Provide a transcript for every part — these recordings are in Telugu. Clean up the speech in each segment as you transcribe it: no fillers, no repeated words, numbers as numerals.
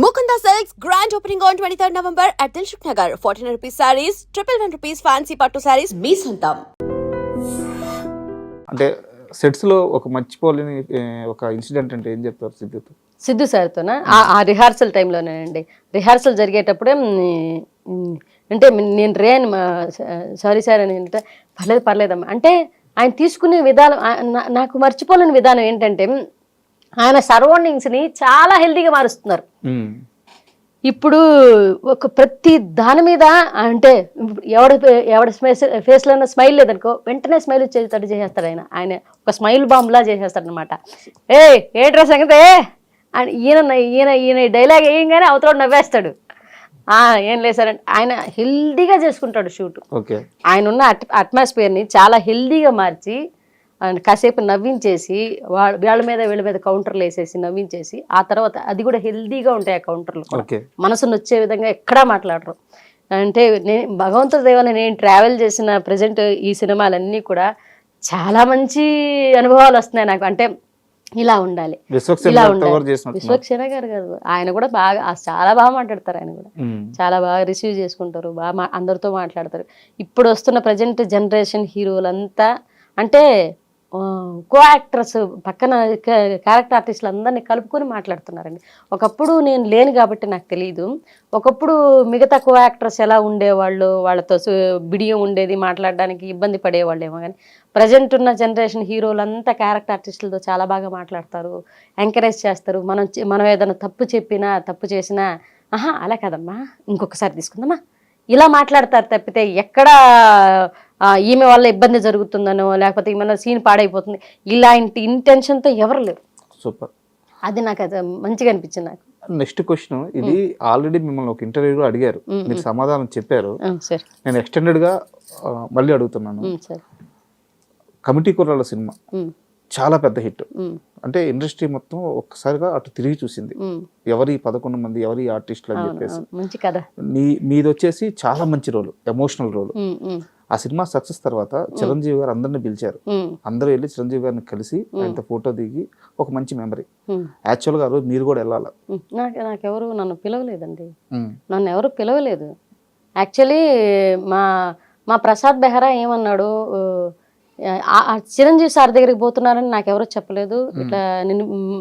Mukunda Silks grand opening on 23rd November at Dilshuk Nagar. 1400 rupees sarees, 111 rupees fancy pattu sarees, మీ సొంతం. అంటే సెట్స్ లో ఒక మర్చిపోలేని ఒక ఇన్సిడెంట్ అంటే ఏం చెప్తారు సిద్ధుతో? సిద్ధు సార్తోనా ఆ రిహార్సల్ టైంలోనేనండి. రిహార్సల్ జరిగేటప్పుడే అంటే నేను రేన్ సారీ సార్ అని అంటే పర్లేదమ్మా అంటే ఆయన తీసుకునే విధానం నాకు మర్చిపోలేని విధానం ఏంటంటే ఆయన సరౌండింగ్స్ని చాలా హెల్తీగా మారుస్తున్నారు. ఇప్పుడు ఒక ప్రతి దాని మీద అంటే ఎవడ ఫేస్లో స్మైల్ లేదనుకో వెంటనే స్మైల్ వచ్చేటట్టు చేసేస్తాడు ఆయన ఒక స్మైల్ బాంబ్లా చేసేస్తాడు అనమాట. ఏ డ్రెస్ సంగతే అని ఈయన డైలాగ్ వేయంగానే అవతల నవ్వేస్తాడు. ఏం లేదు సార్ అంటే ఆయన హెల్దీగా చేసుకుంటాడు షూట్. ఆయన ఉన్న అట్మాస్ఫియర్ని చాలా హెల్దీగా మార్చి కాసేపు నవ్వించేసి వీళ్ళ మీద కౌంటర్లు వేసేసి నవ్వించేసి ఆ తర్వాత అది కూడా హెల్దీగా ఉంటాయి ఆ కౌంటర్లు. మనసును వచ్చే విధంగా ఎక్కడా మాట్లాడరు. అంటే భగవంతుడి దేవాలని నేను ట్రావెల్ చేసిన ప్రజెంట్ ఈ సినిమాలన్నీ కూడా చాలా మంచి అనుభవాలు వస్తున్నాయి నాకు. అంటే ఇలా ఉండాలి ఇలా ఉండాలి. విశ్వక్సేన గారు కాదు, ఆయన కూడా బాగా చాలా బాగా మాట్లాడతారు. ఆయన కూడా చాలా బాగా రిసీవ్ చేసుకుంటారు, బాగా అందరితో మాట్లాడతారు. ఇప్పుడు వస్తున్న ప్రజెంట్ జనరేషన్ హీరోలంతా అంటే కో యాక్టర్స్ పక్కన క్యారెక్టర్ ఆర్టిస్టులు అందరినీ కలుపుకొని మాట్లాడుతున్నారండి. ఒకప్పుడు నేను లేను కాబట్టి నాకు తెలియదు. ఒకప్పుడు మిగతా కో యాక్టర్స్ ఎలా ఉండేవాళ్ళు, వాళ్ళతో బిడియం ఉండేది, మాట్లాడడానికి ఇబ్బంది పడేవాళ్ళు ఏమో. కానీ ప్రజెంట్ ఉన్న జనరేషన్ హీరోలంతా క్యారెక్టర్ ఆర్టిస్టులతో చాలా బాగా మాట్లాడతారు, ఎంకరేజ్ చేస్తారు. మనం ఏదైనా తప్పు చెప్పినా తప్పు చేసినా అలా కాదమ్మా ఇంకొకసారి తీసుకుందామా ఇలా మాట్లాడతారు తప్పితే ఎక్కడ ఈమె వల్ల ఇబ్బంది జరుగుతుందనో లేకపోతే ఏమైనా సీన్ పాడైపోతుంది ఇలాంటి ఇంటెన్షన్తో ఎవరు లేరు. సూపర్, అది నాకు అది మంచిగా అనిపించింది. నాకు నెక్స్ట్ క్వశ్చన్, ఇది ఆల్రెడీ మిమ్మల్ని ఒక ఇంటర్వ్యూలో అడిగారు, మీరు సమాధానం చెప్పారు. నేను ఎక్స్టెండెడ్ గా మళ్ళీ అడుగుతున్నాను. కమిటీ కుర్రాళ్ళ సినిమా చాలా పెద్ద హిట్. అంటే ఇండస్ట్రీ మొత్తం ఒక్కసారిగా అటు తిరిగి చూసింది, ఎవరి 11 మంది ఎవరి ఆర్టిస్టులు అని చెప్పేసి. మంచి కథ. మీది వచ్చేసి చాలా మంచి రోల్, ఎమోషనల్ రోల్. ఆ సినిమా సక్సెస్ తర్వాత చిరంజీవి గారు అందరిని పిలిచారు. అందరూ వెళ్ళి చిరంజీవి గారిని కలిసి ఆయనతో ఫోటో దిగి ఒక మంచి మెమరీ. యాక్చువల్ గా మీరు కూడా వెళ్ళాలి. నాకెవరు నన్ను పిలవలేదండి, నన్ను ఎవరు పిలవలేదు. యాక్చువల్లీ మా ప్రసాద్ బెహ్రా ఏమన్నాడు, చిరంజీవి సార్ దగ్గరికి పోతున్నారని నాకు ఎవరో చెప్పలేదు. ఇట్లా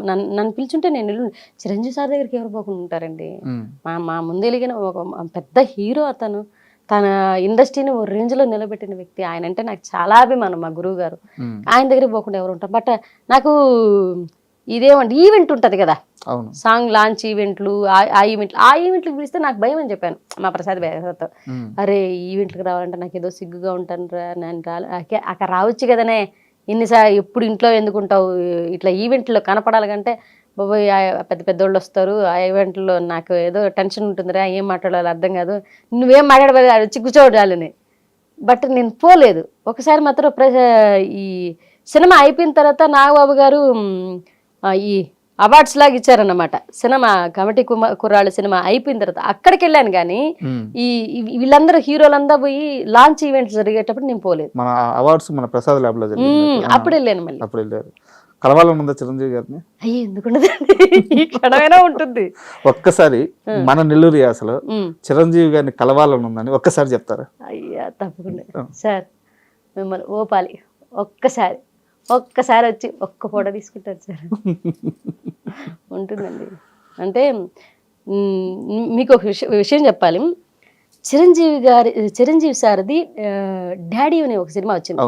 నన్ను పిలిచుంటే నేను చిరంజీవి సార్ దగ్గరికి ఎవరు పోకుండా ఉంటారండి. మా ముందు వెలిగిన ఒక పెద్ద హీరో అతను, తన ఇండస్ట్రీని ఓ రేంజ్లో నిలబెట్టిన వ్యక్తి. ఆయన అంటే నాకు చాలా అభిమానం, మా గురువు గారు. ఆయన దగ్గరికి పోకుండా ఎవరు ఉంటారు. బట్ నాకు ఇదేమంటే ఈవెంట్ ఉంటుంది కదా, సాంగ్ లాంచ్ ఈవెంట్లు, ఆ ఈవెంట్లకు పిలిస్తే నాకు భయం అని చెప్పాను మా ప్రసాద్ బెహ్రాతో. అరే ఈవెంట్లకు రావాలంటే నాకు ఏదో సిగ్గుగా ఉంటాను రా, నేను అక్కడ రావచ్చు కదనే, ఇన్నిసార్లు ఎప్పుడు ఇంట్లో ఎందుకుంటావు, ఇట్లా ఈవెంట్లో కనపడాలి కంటే బాబోయ్ పెద్ద పెద్దోళ్ళు వస్తారు ఆ ఈవెంట్లో, నాకు ఏదో టెన్షన్ ఉంటుందిరా, ఏం మాట్లాడాలి అర్థం కాదు, నువ్వేం మాట్లాడబోదు వచ్చి కూర్చోడాలని. బట్ నేను పోలేదు. ఒకసారి మాత్రం ఈ సినిమా అయిపోయిన తర్వాత నాగబాబు గారు ఈ అవార్డ్స్ లాగా ఇచ్చారన్నమాట. సినిమా కమిటీ కుర్రాళ్ళ సినిమా అయిపోయిన తర్వాత అక్కడికి వెళ్ళాను. కానీ వీళ్ళందరూ హీరోలందరూ పోయి లాంచ్ ఈవెంట్స్ జరిగేటప్పుడు నేను పోలేదు. మన అవార్డ్స్ మన ప్రసాద్ ల్యాబ్ లో అప్పుడు వెళ్ళాను. మళ్ళీ అప్పుడు వెళ్ళారు. కలవాలని ఉందా చిరంజీవి గారిని? అయ్యే ఎందుకుండదండి, ఈ క్షణమైనా ఉంటుంది. ఒక్కసారి మన నెల్లూరు యాసలో చిరంజీవి గారిని కలవాలని ఉందని ఒక్కసారి చెప్తారా? అయ్యా తప్పకుండా సార్, మిమ్మల్ని ఓపాలి ఒక్కసారి వచ్చి ఒక్క ఫోటో తీసుకుంటారు సార్. ఉంటుందండి. అంటే మీకు ఒక విషయం చెప్పాలి. చిరంజీవి సార్ది డాడీ అనే ఒక సినిమా వచ్చింది.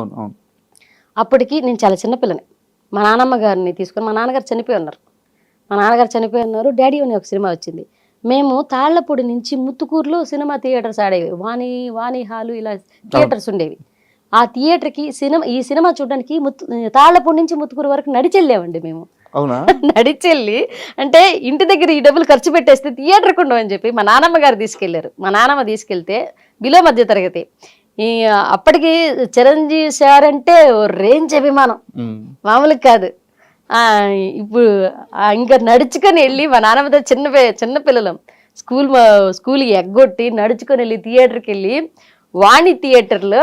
అప్పటికి నేను చాలా చిన్నపిల్లని. మా నాన్నమ్మ గారిని తీసుకొని, మా నాన్నగారు చనిపోయి ఉన్నారు. డాడీ అనే ఒక సినిమా వచ్చింది. మేము తాళ్లపూడి నుంచి ముత్తుకూరులో సినిమా థియేటర్స్ ఆడేవి, వాణి హాలు ఇలా థియేటర్స్ ఉండేవి. ఆ థియేటర్కి ఈ సినిమా చూడడానికి తాళ్లపూడి నుంచి ముత్తుకూరు వరకు నడిచెళ్ళామండి మేము. నడిచెళ్ళి అంటే ఇంటి దగ్గర ఈ డబ్బులు ఖర్చు పెట్టేస్తే థియేటర్కి ఉండవని చెప్పి మా నాన్నమ్మ గారు తీసుకెళ్లారు. మా నాన్నమ్మ తీసుకెళ్తే బిలో మధ్య తరగతి. అప్పటికి చిరంజీవి సార్ అంటే రేంజ్ అభిమానం మామూలుగా కాదు. ఇప్పుడు ఇంకా నడుచుకొని వెళ్ళి మా నాన్నమ్మతో చిన్న పిల్లలం స్కూల్కి ఎగ్గొట్టి నడుచుకొని వెళ్ళి థియేటర్కి వెళ్ళి వాణి థియేటర్లో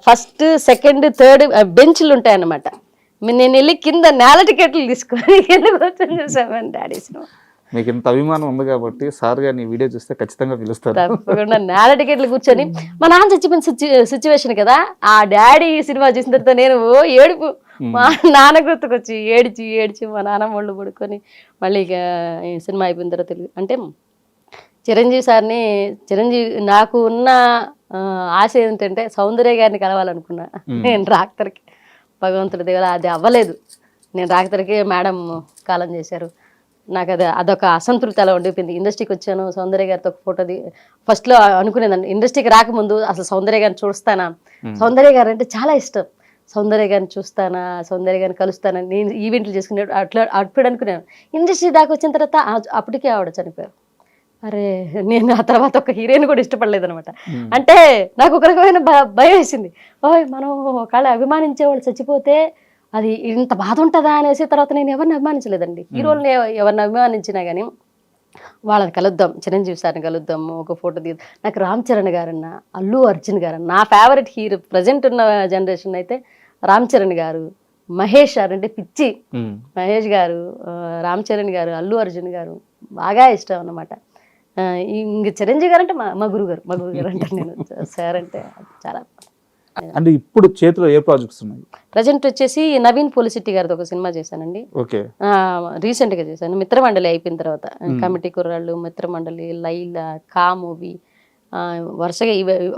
ఫస్ట్ సెకండ్ థర్డ్ బెంచ్లు ఉంటాయన్నమాట. నేను వెళ్ళి కింద నేల టికెట్లు తీసుకొని కింద కూర్చొని చూసామని డాడీ సినిమా. మీకు ఇంత అభిమానం ఉంది కాబట్టి సార్ గారిని వీడియో చూస్తే ఖచ్చితంగా పిలుస్తారు. తప్పకుండా నేల టికెట్లు కూర్చొని మా నాన్న చచ్చిపోయిన సిచ్యువేషన్ కదా, ఆ డాడీ సినిమా చూసిన తర్వాత నేను ఏడుపు, మా నాన్న గుర్తుకొచ్చి ఏడ్చి ఏడ్చి మా నాన్న ఒళ్ళు పడుకొని మళ్ళీ ఇక ఈ సినిమా అయిపోయిన తర్వాత అంటే చిరంజీవి సార్ని నాకు ఉన్న ఆశ ఏంటంటే సౌందర్య గారిని కలవాలనుకున్నా నేను రాక్తరికి. భగవంతుడి దగ్గర అది అవ్వలేదు. నేను రాక్తరికి మేడం కాలం చేశారు. నాకు అదొక అసంతృప్తి అలా ఉండిపోయింది. ఇండస్ట్రీకి వచ్చాను, సౌందర్య గారితో ఒక ఫోటో ఫస్ట్లో అనుకునేదాన్ని ఇండస్ట్రీకి రాకముందు అసలు సౌందర్య గారిని చూస్తానా, సౌందర్య గారు అంటే చాలా ఇష్టం, సౌందర్య గారిని చూస్తానా, సౌందర్య గారిని కలుస్తానా, నేను ఈవెంట్లు చేసుకునే అప్పుడు అనుకున్నాను. ఇండస్ట్రీ దాకా వచ్చిన తర్వాత అప్పటికే ఆవిడ చనిపోయారు. అరే నేను ఆ తర్వాత ఒక హీరోయిన్ కూడా ఇష్టపడలేదు అనమాట. అంటే నాకు ఒక రకమైన భయం వేసింది. ఓయ్ మనం ఒకవేళ అభిమానించే వాళ్ళు చచ్చిపోతే అది ఇంత బాధ ఉంటుందా అనేసి తర్వాత నేను ఎవరిని అభిమానించలేదండి. హీరోలని ఎవరిని అభిమానించినా కానీ వాళ్ళని కలుద్దాం, చిరంజీవి సార్ని కలుద్దాం, ఒక ఫోటో నాకు రామ్ చరణ్ గారన్నా, అల్లు అర్జున్ గారన్నా, నా ఫేవరెట్ హీరో ప్రజెంట్ ఉన్న జనరేషన్ అయితే రామ్ చరణ్ గారు, మహేష్ గారు అంటే పిచ్చి, మహేష్ గారు, రామ్ చరణ్ గారు, అల్లు అర్జున్ గారు బాగా ఇష్టం అన్నమాట. ఇంక చిరంజీవి గారు అంటే మా గురుగారు అంటే నేను సార్ అంటే చాలా. అంటే ఇప్పుడు చేతిలో ఏ ప్రాజెక్ట్స్ ఉన్నాయి? ప్రజెంట్ వచ్చేసి నవీన్ పోలిసిటీ గారితో ఒక సినిమా చేశానండి. రీసెంట్ గా చేశాను. మిత్రమండలి అయిపోయిన తర్వాత కమిటీ కుర్రాళ్ళు, మిత్రమండలి, లైలా, కా మూవీ వరుసగా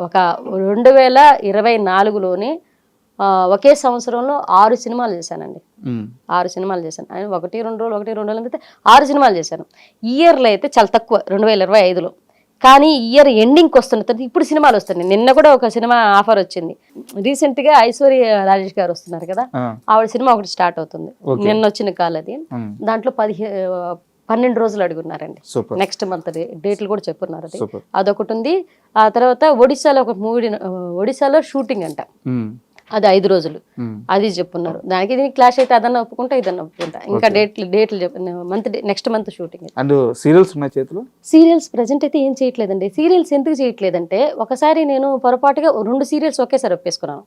ఒక 2024లోనే ఒకే సంవత్సరంలో 6 సినిమాలు చేశానండి. 6 సినిమాలు చేశాను. ఆయన 1-2 రోజులు అయితే 6 సినిమాలు చేశాను. ఈ ఇయర్లో అయితే చాలా తక్కువ 2025లో. కానీ ఇయర్ ఎండింగ్కి వస్తున్న ఇప్పుడు సినిమాలు వస్తున్నాయి. నిన్న కూడా ఒక సినిమా ఆఫర్ వచ్చింది. రీసెంట్ గా ఐశ్వర్య రాజేష్ గారు వస్తున్నారు కదా, ఆవిడ సినిమా ఒకటి స్టార్ట్ అవుతుంది. నిన్న వచ్చిన కాల్ అది. దాంట్లో 12 రోజులు అడుగున్నారండి. నెక్స్ట్ మంత్ డేట్లు కూడా చెప్పున్నారు. అదొకటి ఉంది. ఆ తర్వాత ఒడిశాలో ఒక మూవీ, ఒడిశాలో షూటింగ్ అంట, అది 5 రోజులు అది చెప్పున్నారు. దానికి దీనికి క్లాష్ అయితే అదన్నా ఒప్పుకుంటా, ఇదన్నా ఒప్పుకుంటా. ఇంకా డేట్లు next month shooting. And serials ఉన్నాయి చేతిలో? సీరియల్స్ ప్రెజెంట్ అయితే ఏం చేయట్లేదండి. సీరియల్స్ ఎందుకు చేయట్లేదంటే ఒకసారి నేను పొరపాటుగా 2 సీరియల్స్ ఒకేసారి ఒప్పేసుకున్నాను.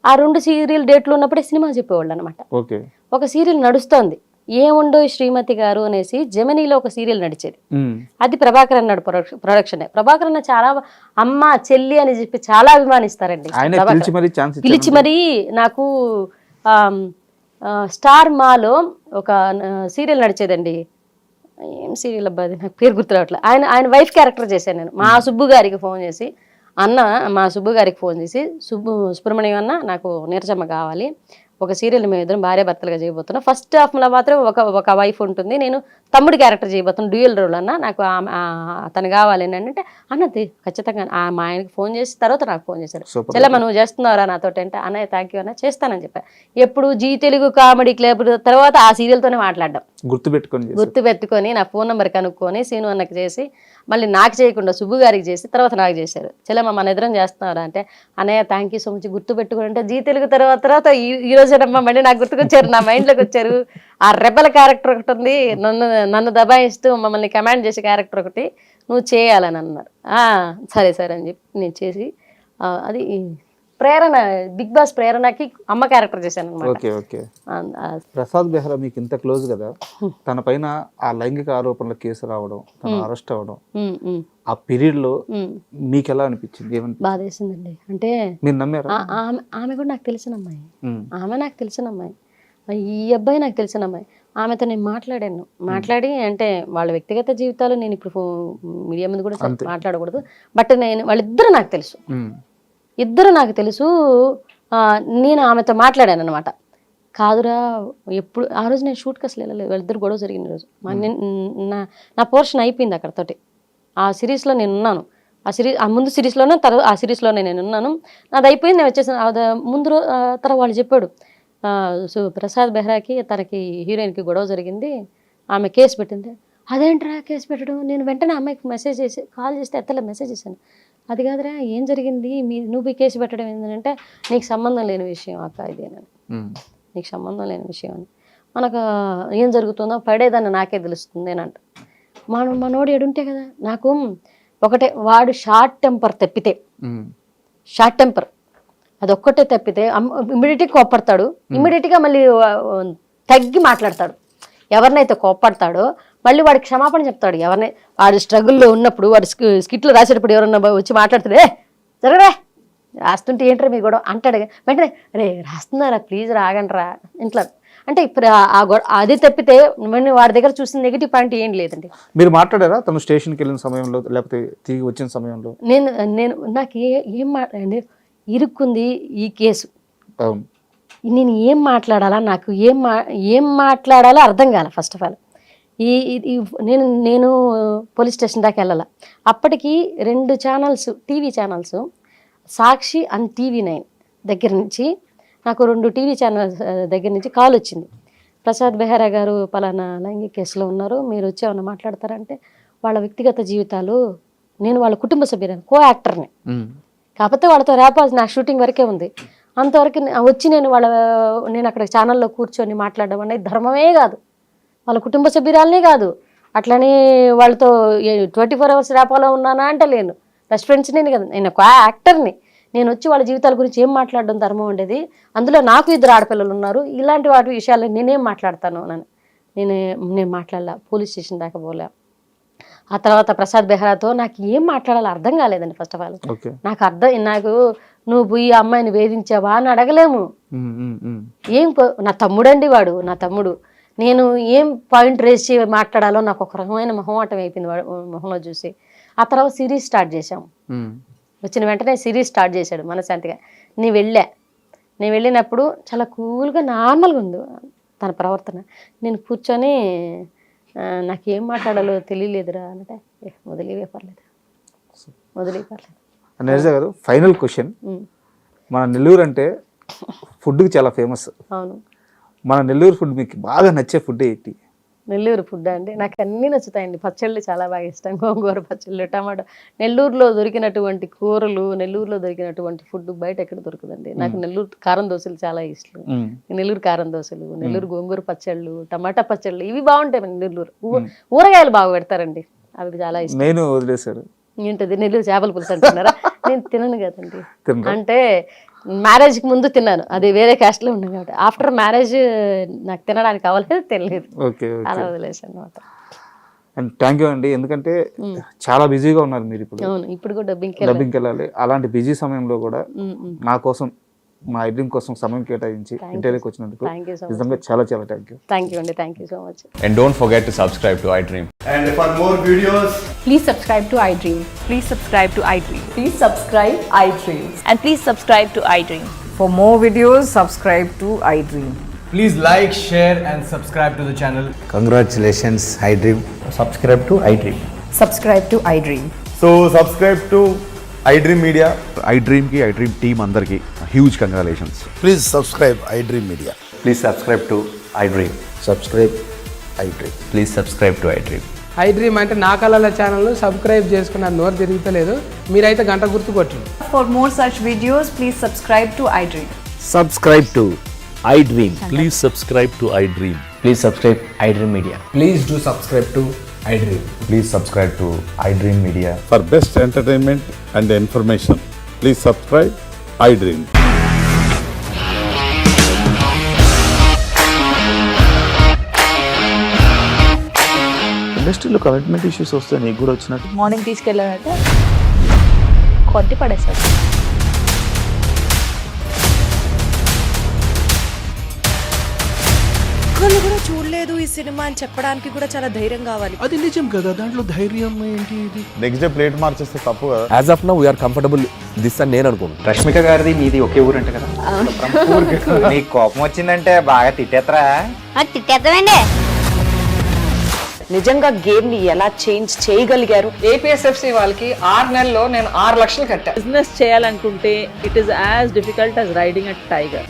ఆ 2 సీరియల్ డేట్లు ఉన్నప్పుడే సినిమా చెప్పేవాళ్ళు అనమాట. ఒక సీరియల్ నడుస్తోంది, ఏముండో శ్రీమతి గారు అనేసి జెమినీలో ఒక సీరియల్ నడిచేది. అది ప్రభాకర్ అన్నాడు ప్రొడక్షన్. ప్రభాకర్ అన్న చాలా అమ్మ చెల్లి అని చెప్పి చాలా అభిమానిస్తారండి. పిలిచి మరీ నాకు స్టార్ మాలో ఒక సీరియల్ నడిచేదండి. ఏం సీరియల్ అబ్బా, అది నాకు పేరు గుర్తురావట్లేదు. ఆయన వైఫ్ క్యారెక్టర్ చేశాను నేను. మా సుబ్బు గారికి ఫోన్ చేసి, మా సుబ్బు గారికి ఫోన్ చేసి, సుబ్రహ్మణ్యం అన్న నాకు నీరజమ్మ కావాలి, ఒక సీరియల్ మేము ఇద్దరం భార్యాభర్తలుగా చేయబోతున్నాం. ఫస్ట్ హాఫ్లో మాత్రం ఒక వైఫ్ ఉంటుంది, నేను తమ్ముడి క్యారెక్టర్ చేయబోతున్నాను, డ్యూయల్ రోల్ అన్న, నాకు తను కావాలి అని అంటే అన్నది ఖచ్చితంగా. మా ఆయనకి ఫోన్ చేసి తర్వాత నాకు ఫోన్ చేశాడు, చెల్లెమ్మ నువ్వు చేస్తున్నారా నాతో అంటే, అన్నయ్య థ్యాంక్ యూ అన్న చేస్తానని చెప్పా. ఎప్పుడు జీ తెలుగు కామెడీ క్లబ్ తర్వాత ఆ సీరియల్తోనే మాట్లాడడం గుర్తుపెట్టుకొని నా ఫోన్ నెంబర్ కనుక్కొని సీను అన్నకి చేసి మళ్ళీ నాకు చేయకుండా సుబ్బు గారికి చేసి తర్వాత నాకు చేశారు. చెల్లెమ్మ మన ఇద్దరం చేస్తున్నారా అంటే, అన్నయ్య థ్యాంక్ యూ సో మచ్ గుర్తుపెట్టుకుని అంటే జీ తెలుగు తర్వాత ఈ రోజేనమ్మా మళ్ళీ నాకు గుర్తుకొచ్చారు, నా మైండ్లోకి వచ్చారు. ఆ రెబల్ క్యారెక్టర్ ఒకటి ఉంది, నన్ను దబాయిస్తూ మమ్మల్ని కమాండ్ చేసే క్యారెక్టర్ ఒకటి నువ్వు చేయాలని అన్నారు. సరే సరే అని చెప్పి నేను చేసి అది ప్రేరణ, బిగ్ బాస్ ప్రేరణకి అమ్మ క్యారెక్టర్ చేశాను అనమాట. ప్రసాద్ బెహ్రా మీకు ఇంత క్లోజ్ కదా, తన పైన ఆ లైంగిక ఆరోపణల కేసు రావడం, తన అరెస్ట్ అవ్వడం, ఆ పీరియడ్ లో మీకు ఎలా అనిపించింది? బాధేసిందండి. అంటే మీరు నమ్మారా? ఆమె కూడా నాకు తెలిసిన అమ్మాయి, నాకు తెలిసిన అమ్మాయి, ఈ అబ్బాయి నాకు తెలిసిన అమ్మాయి. ఆమెతో నేను మాట్లాడి అంటే వాళ్ళ వ్యక్తిగత జీవితాలు నేను ఇప్పుడు మీడియా ముందు కూడా మాట్లాడకూడదు, బట్ వాళ్ళిద్దరూ నాకు తెలుసు, ఇద్దరు నాకు తెలుసు. నేను ఆమెతో మాట్లాడాను అనమాట. కాదురా ఎప్పుడు ఆ రోజు నేను షూట్కి అసలు వెళ్ళలేదు, వాళ్ళిద్దరు గొడవ జరిగిన రోజు. నా పోర్షన్ అయిపోయింది అక్కడతోటి. ఆ సిరీస్లో నేను ఉన్నాను, ఆ ముందు సిరీస్లోనే ఆ సిరీస్లోనే నేను ఉన్నాను, నాది అయిపోయింది, నేను వచ్చేసాను. ముందు తర్వాత వాళ్ళు చెప్పాడు, సో ప్రసాద్ బెహ్రాకి తనకి హీరోయిన్కి గొడవ జరిగింది, ఆమె కేసు పెట్టింది. అదేంట్రా కేసు పెట్టడం? నేను వెంటనే అమ్మాయికి మెసేజ్ చేసి కాల్ చేస్తే ఎత్తలే, మెసేజ్ చేశాను. అది కాదురా ఏం జరిగింది, నువ్వు కేసు పెట్టడం ఏంటంటే నీకు సంబంధం లేని విషయం అక్క ఇది అని, నీకు సంబంధం లేని విషయం అని. మనకు ఏం జరుగుతుందో పడేదాన్ని నాకే తెలుస్తుంది అని అంట. మనోడు ఏడుంటే కదా. నాకు ఒకటే, వాడు షార్ట్ టెంపర్ తప్పితే, షార్ట్ టెంపర్ అదొక్కటే తప్పితే ఇమ్మీడియట్గా కోప్పడతాడు, ఇమ్మీడియట్గా మళ్ళీ తగ్గి మాట్లాడతాడు. ఎవరినైతే కోప్పడతాడో మళ్ళీ వాడికి క్షమాపణ చెప్తాడు. ఎవరిని వాడు స్ట్రగుల్లో ఉన్నప్పుడు, వాడు స్కిట్లు రాసేటప్పుడు ఎవరన్నా వచ్చి మాట్లాడుతుంటే జరగరా రాస్తుంటే ఏంటరా మీ గొడవ అంటాడు. వెంటనే రే రాస్తున్నారా ప్లీజ్ రాగండి రా ఇంట్లో అంటే ఇప్పుడు అది తప్పితే వాడి దగ్గర చూసిన నెగిటివ్ పాయింట్ ఏం లేదండి. మీరు మాట్లాడారా తను స్టేషన్కి వెళ్ళిన సమయంలో లేకపోతే తిరిగి వచ్చిన సమయంలో? నేను నాకు ఏం ఇరుక్కుంది ఈ కేసు, అవును, నేను ఏం మాట్లాడాలా, నాకు ఏం మాట్లాడాలో అర్థం కాల. ఫస్ట్ ఆఫ్ ఆల్ నేను పోలీస్ స్టేషన్ దాకా వెళ్ళాల. అప్పటికి 2 channels, TV channels, Sakshi and TV9 దగ్గర నుంచి నాకు 2 టీవీ ఛానల్స్ దగ్గర నుంచి కాల్ వచ్చింది. ప్రసాద్ బెహ్రా గారు పలానా లైంగిక కేసులో ఉన్నారు, మీరు వచ్చి ఏమన్నా మాట్లాడతారంటే వాళ్ళ వ్యక్తిగత జీవితాలు, నేను వాళ్ళ కుటుంబ సభ్యులను, కో-యాక్టర్ని, కాకపోతే వాళ్ళతో ర్యాపాజ్ నా షూటింగ్ వరకే ఉంది. అంతవరకు వచ్చి నేను అక్కడ ఛానల్లో కూర్చొని మాట్లాడడం అనేది ధర్మమే కాదు, వాళ్ళ కుటుంబ సభ్యురాలనే కాదు. అట్లనే వాళ్ళతో 24 hours ర్యాపాలో ఉన్నానా అంటే లేను, బెస్ట్ ఫ్రెండ్స్ని కదా, నేను ఒక యాక్టర్ని. నేను వచ్చి వాళ్ళ జీవితాల గురించి ఏం మాట్లాడడం ధర్మం ఉండేది? అందులో నాకు 2 ఆడపిల్లలు ఉన్నారు. ఇలాంటి వాటి విషయాల్లో నేనేం మాట్లాడతాను నేను మాట్లాడలా, పోలీస్ స్టేషన్ దాకా పోలే. ఆ తర్వాత ప్రసాద్ బెహ్రాతో నాకు ఏం మాట్లాడాలో అర్థం కాలేదండి. ఫస్ట్ ఆఫ్ ఆల్ నాకు నువ్వు పోయి అమ్మాయిని వేధించావా అని అడగలేము. నా తమ్ముడండి వాడు, నా తమ్ముడు. నేను ఏం పాయింట్ రేస్ చేసి మాట్లాడాలో నాకు ఒక రకమైన మొహమాటం అయిపోయింది మొహంలో చూసి. ఆ తర్వాత సిరీస్ స్టార్ట్ చేశాము. వచ్చిన వెంటనే సిరీస్ స్టార్ట్ చేశాడు మనశాంతిగా. నేను వెళ్ళినప్పుడు చాలా కూల్గా నార్మల్గా ఉంది తన ప్రవర్తన. నేను కూర్చొని నాకేం మాట్లాడాలో తెలియలేదురా అంటే వదిలేవే పర్లేదు. నీరజ గారు, ఫైనల్ క్వశ్చన్. మన నెల్లూరు అంటే ఫుడ్కి చాలా ఫేమస్. అవును. మన నెల్లూరు ఫుడ్ మీకు బాగా నచ్చే ఫుడ్ ఏంటి? నెల్లూరు ఫుడ్ అండి నాకు అన్నీ నచ్చుతాయండి. పచ్చళ్ళు చాలా బాగా ఇష్టం, గోంగూర పచ్చళ్ళు, టమాటో. నెల్లూరులో దొరికినటువంటి కూరలు, నెల్లూరులో దొరికినటువంటి ఫుడ్ బయట ఎక్కడ దొరకదండి. నాకు నెల్లూరు కారం దోశలు చాలా ఇష్టం. నెల్లూరు కారం దోశలు, నెల్లూరు గోంగూర పచ్చళ్ళు, టమాటా పచ్చళ్ళు, ఇవి బాగుంటాయి. నెల్లూరు ఊరగాయలు బాగా పెడతారండి, అవి చాలా ఇష్టం. నేను వదిలేశారు ఏంటది నెల్లూరు చేపల పులుసు అంటున్నారా? నేను తినను కదండి. అంటే మ్యారేజ్కి ముందు తిన్నాను, అది వేరే క్యాస్ట్లో ఉన్నాను కాబట్టి. ఆఫ్టర్ మ్యారేజ్ నాకు తినడానికి అవ్వలేదు, తెలియదు, అలా వదిలేసాను అనమాట. అండ్ థ్యాంక్ యూ అండి, ఎందుకంటే చాలా బిజీగా ఉన్నారు మీరు ఇప్పుడు. అవును, ఇప్పుడు కూడా డబ్బింగ్కి వెళ్ళాలి. అలాంటి బిజీ సమయంలో కూడా నా కోసం, మా ఐడ్రీమ్ కోసం సమయం కేటాయించి ఇంటర్వ్యూకి వచ్చినందుకు నిజంగా చాలా చాలా థ్యాంక్ యూ. థ్యాంక్ యూ అండి, thank you so much. And don't forget to subscribe to iDream. And for more videos, please subscribe to iDream. Please subscribe to iDream. Please subscribe iDream. And please subscribe to iDream. For more videos, subscribe to iDream. please like, share and subscribe to the channel. Congratulations, iDream. Subscribe to iDream. Subscribe to iDream. So subscribe to iDream Media. iDream team andarki huge congratulations. Please subscribe iDream Media. Please subscribe to iDream. Subscribe iDream. Please subscribe to iDream. iDream అంటే నా కళల ఛానల్ను సబ్స్క్రైబ్ చేసుకున్న నోరు తిరుగుతలేదు, మీరైతే గంట గుర్తు కొట్టండి. For more such videos, please subscribe to iDream. Subscribe to iDream. Please subscribe to iDream. Please subscribe iDream Media. Please do subscribe to iDream. Please subscribe to iDream Media. For best entertainment and information, please subscribe iDream. ఇండస్ట్రీలో కమిట్మెంట్ ఇష్యూస్ వస్తే నీకు కూడా వచ్చినట్టు? మార్నింగ్ తీసుకెళ్ళాలంటే కొట్టి పడేస్తాడు. ఒక్కళ్ళు కూడా చూడలేదు ఈ సినిమా అని చెప్పడానికి కూడా చాలా ధైర్యం కావాలి. అది నిజం కదా, దాంట్లో ధైర్యం ఏంటి? ఇది నెక్స్ట్ డే ప్లేట్ మార్చేస్తే తప్పు కదా. As of now, we are comfortable this అని నేను అనుకుంటున్నాను. రష్మిక గారిది మీది ఒకే ఊరు అంట కదా? నీకు కోపం వచ్చిందంటే బాగా తిట్టేత్తరా? తిట్టేద్దామండి. నిజంగా గేమ్ ని ఎలా చేంజ్ చేయగలిగారు? ఏపీఎస్ఎఫ్సి వాళ్ళకి 6 నెలల్లో నేను 6 లక్షలు కట్టా. బిజినెస్ చేయాలనుకుంటే it is as difficult as riding a tiger.